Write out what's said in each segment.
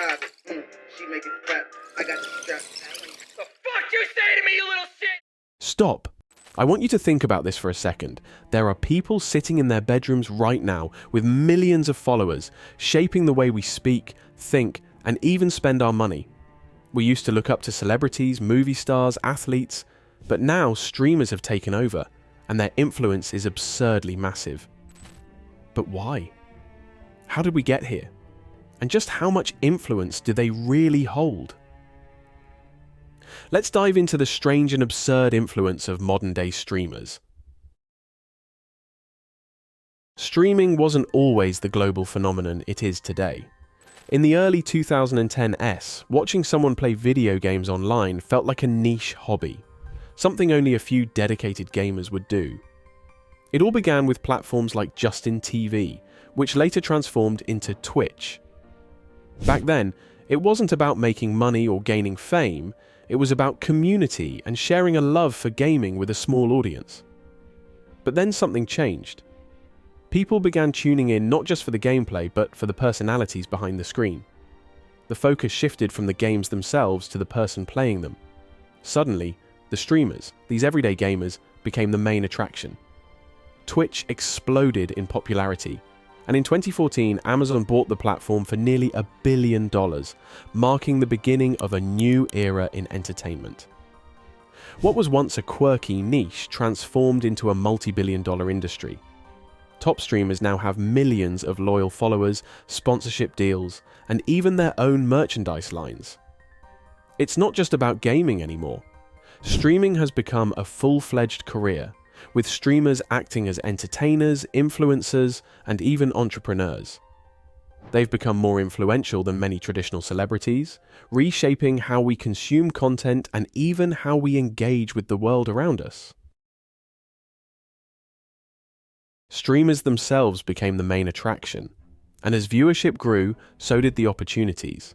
private. She make it clap. I got the strap. The fuck you say to me, you little shit? Stop. I want you to think about this for a second. There are people sitting in their bedrooms right now with millions of followers, shaping the way we speak, think, and even spend our money. We used to look up to celebrities, movie stars, athletes, but now streamers have taken over, and their influence is absurdly massive. But why? How did we get here? And just how much influence do they really hold? Let's dive into the strange and absurd influence of modern-day streamers. Streaming wasn't always the global phenomenon it is today. In the early 2010s, watching someone play video games online felt like a niche hobby, something only a few dedicated gamers would do. It all began with platforms like Justin TV, which later transformed into Twitch. Back then, it wasn't about making money or gaining fame, it was about community and sharing a love for gaming with a small audience. But then something changed. People began tuning in not just for the gameplay, but for the personalities behind the screen. The focus shifted from the games themselves to the person playing them. Suddenly, the streamers, these everyday gamers, became the main attraction. Twitch exploded in popularity, and in 2014, Amazon bought the platform for nearly $1 billion, marking the beginning of a new era in entertainment. What was once a quirky niche transformed into a multi-billion-dollar industry. Top streamers now have millions of loyal followers, sponsorship deals, and even their own merchandise lines. It's not just about gaming anymore. Streaming has become a full-fledged career, with streamers acting as entertainers, influencers, and even entrepreneurs. They've become more influential than many traditional celebrities, reshaping how we consume content and even how we engage with the world around us. Streamers themselves became the main attraction, and as viewership grew, so did the opportunities.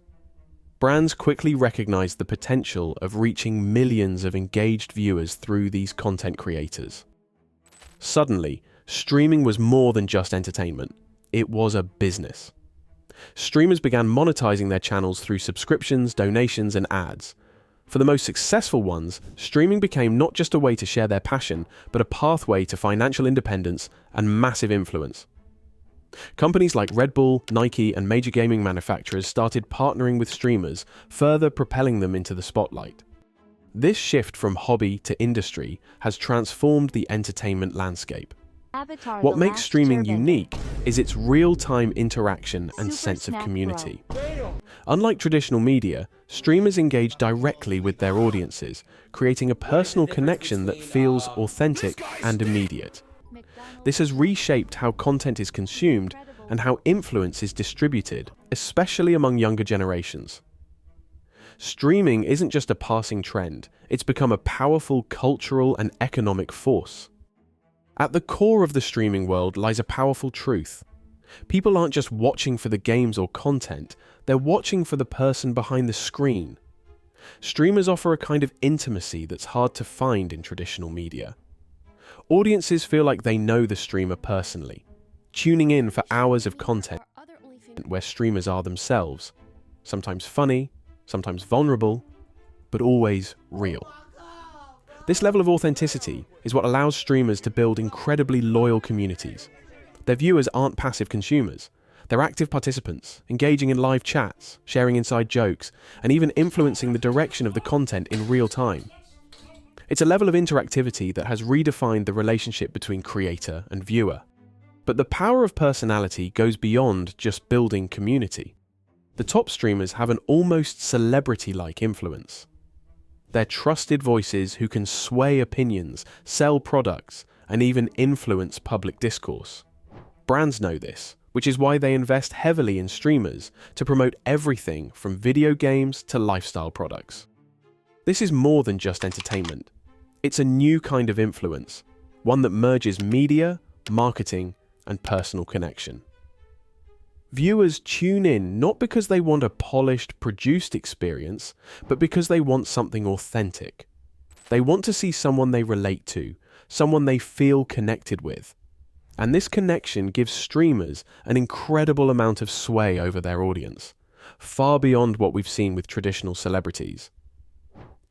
Brands quickly recognized the potential of reaching millions of engaged viewers through these content creators. Suddenly, streaming was more than just entertainment. It was a business. Streamers began monetizing their channels through subscriptions, donations, and ads. For the most successful ones, streaming became not just a way to share their passion, but a pathway to financial independence and massive influence. Companies like Red Bull, Nike, and major gaming manufacturers started partnering with streamers, further propelling them into the spotlight. This shift from hobby to industry has transformed the entertainment landscape. What makes streaming unique is its real-time interaction and sense of community. Unlike traditional media, streamers engage directly with their audiences, creating a personal connection that feels authentic and immediate. This has reshaped how content is consumed and how influence is distributed, especially among younger generations. Streaming isn't just a passing trend, it's become a powerful cultural and economic force. At the core of the streaming world lies a powerful truth. People aren't just watching for the games or content, they're watching for the person behind the screen. Streamers offer a kind of intimacy that's hard to find in traditional media. Audiences feel like they know the streamer personally, tuning in for hours of content where streamers are themselves, sometimes funny, sometimes vulnerable, but always real. This level of authenticity is what allows streamers to build incredibly loyal communities. Their viewers aren't passive consumers. They're active participants, engaging in live chats, sharing inside jokes, and even influencing the direction of the content in real time. It's a level of interactivity that has redefined the relationship between creator and viewer. But the power of personality goes beyond just building community. The top streamers have an almost celebrity-like influence. They're trusted voices who can sway opinions, sell products, and even influence public discourse. Brands know this, which is why they invest heavily in streamers to promote everything from video games to lifestyle products. This is more than just entertainment. It's a new kind of influence, one that merges media, marketing, and personal connection. Viewers tune in not because they want a polished, produced experience, but because they want something authentic. They want to see someone they relate to, someone they feel connected with. And this connection gives streamers an incredible amount of sway over their audience, far beyond what we've seen with traditional celebrities.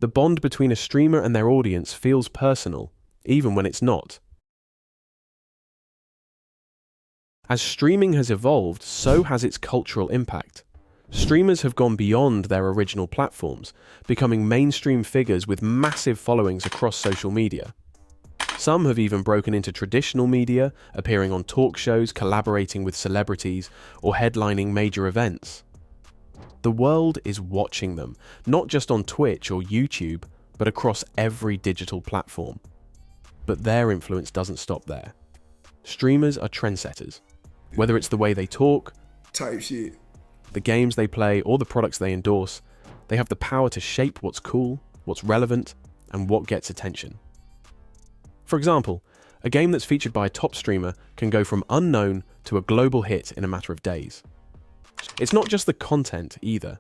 The bond between a streamer and their audience feels personal, even when it's not. As streaming has evolved, so has its cultural impact. Streamers have gone beyond their original platforms, becoming mainstream figures with massive followings across social media. Some have even broken into traditional media, appearing on talk shows, collaborating with celebrities, or headlining major events. The world is watching them, not just on Twitch or YouTube, but across every digital platform. But their influence doesn't stop there. Streamers are trendsetters. Whether it's the way they talk, type shit, the games they play, or the products they endorse, they have the power to shape what's cool, what's relevant, and what gets attention. For example, a game that's featured by a top streamer can go from unknown to a global hit in a matter of days. It's not just the content either,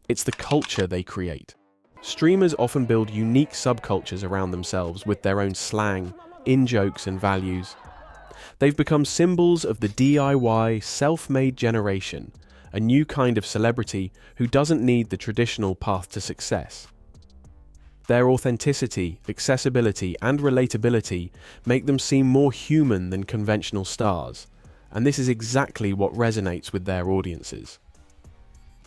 it's the culture they create. Streamers often build unique subcultures around themselves with their own slang, in-jokes, and values. They've become symbols of the DIY, self-made generation, a new kind of celebrity who doesn't need the traditional path to success. Their authenticity, accessibility, and relatability make them seem more human than conventional stars, and this is exactly what resonates with their audiences.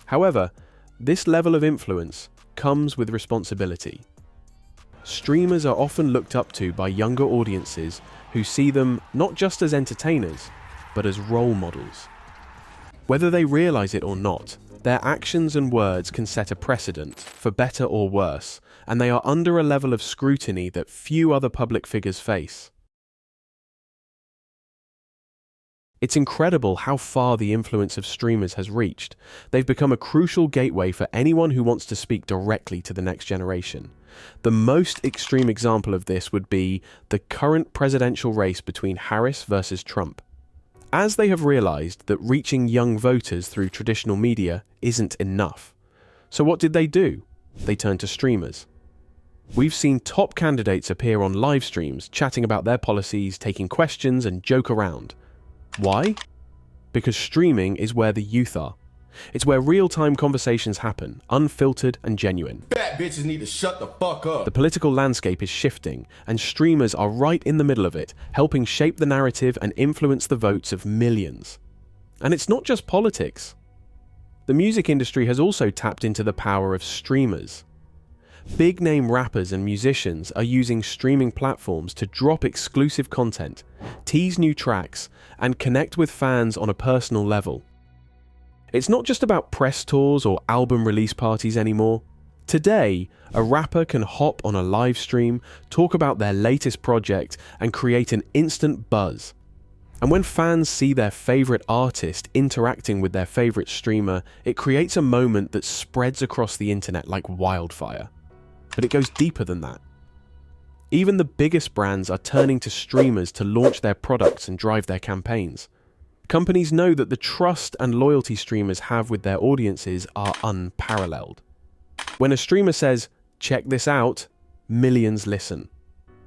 However, this level of influence comes with responsibility. Streamers are often looked up to by younger audiences who see them not just as entertainers, but as role models. Whether they realize it or not, their actions and words can set a precedent, for better or worse, and they are under a level of scrutiny that few other public figures face. It's incredible how far the influence of streamers has reached. They've become a crucial gateway for anyone who wants to speak directly to the next generation. The most extreme example of this would be the current presidential race between Harris versus Trump. As they have realized that reaching young voters through traditional media isn't enough. So what did they do? They turned to streamers. We've seen top candidates appear on live streams, chatting about their policies, taking questions, and joke around. Why? Because streaming is where the youth are. It's where real-time conversations happen, unfiltered and genuine. fat bitches need to shut the fuck up. The political landscape is shifting, and streamers are right in the middle of it, helping shape the narrative and influence the votes of millions. And it's not just politics. The music industry has also tapped into the power of streamers. Big-name rappers and musicians are using streaming platforms to drop exclusive content, tease new tracks, and connect with fans on a personal level. It's not just about press tours or album release parties anymore. Today, a rapper can hop on a live stream, talk about their latest project, and create an instant buzz. And when fans see their favorite artist interacting with their favorite streamer, it creates a moment that spreads across the internet like wildfire. But it goes deeper than that. Even the biggest brands are turning to streamers to launch their products and drive their campaigns. Companies know that the trust and loyalty streamers have with their audiences are unparalleled. When a streamer says, "Check this out," millions listen.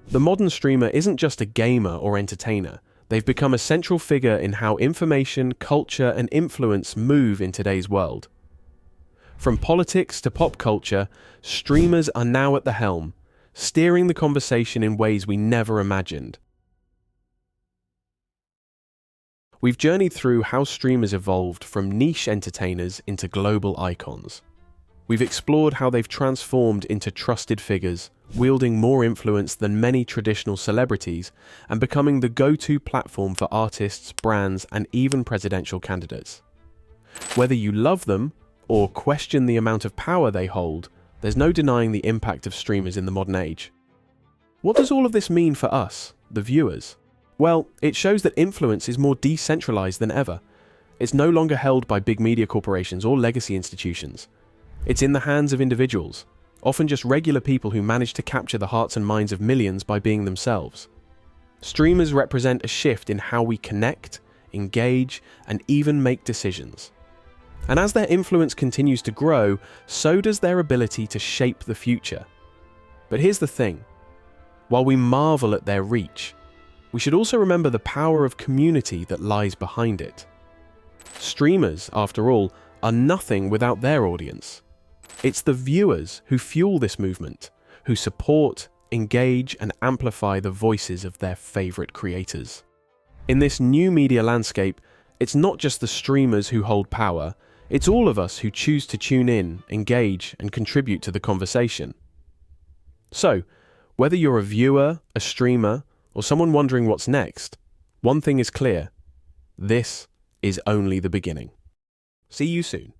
The modern streamer isn't just a gamer or entertainer. They've become a central figure in how information, culture, and influence move in today's world. From politics to pop culture, streamers are now at the helm, steering the conversation in ways we never imagined. We've journeyed through how streamers evolved from niche entertainers into global icons. We've explored how they've transformed into trusted figures, wielding more influence than many traditional celebrities and becoming the go-to platform for artists, brands, and even presidential candidates. Whether you love them or question the amount of power they hold, there's no denying the impact of streamers in the modern age. What does all of this mean for us, the viewers? Well, it shows that influence is more decentralized than ever. It's no longer held by big media corporations or legacy institutions. It's in the hands of individuals, often just regular people who manage to capture the hearts and minds of millions by being themselves. Streamers represent a shift in how we connect, engage, and even make decisions. And as their influence continues to grow, so does their ability to shape the future. But here's the thing. While we marvel at their reach, we should also remember the power of community that lies behind it. Streamers, after all, are nothing without their audience. It's the viewers who fuel this movement, who support, engage, and amplify the voices of their favorite creators. In this new media landscape, it's not just the streamers who hold power, it's all of us who choose to tune in, engage, and contribute to the conversation. So, whether you're a viewer, a streamer, or someone wondering what's next, one thing is clear: this is only the beginning. See you soon.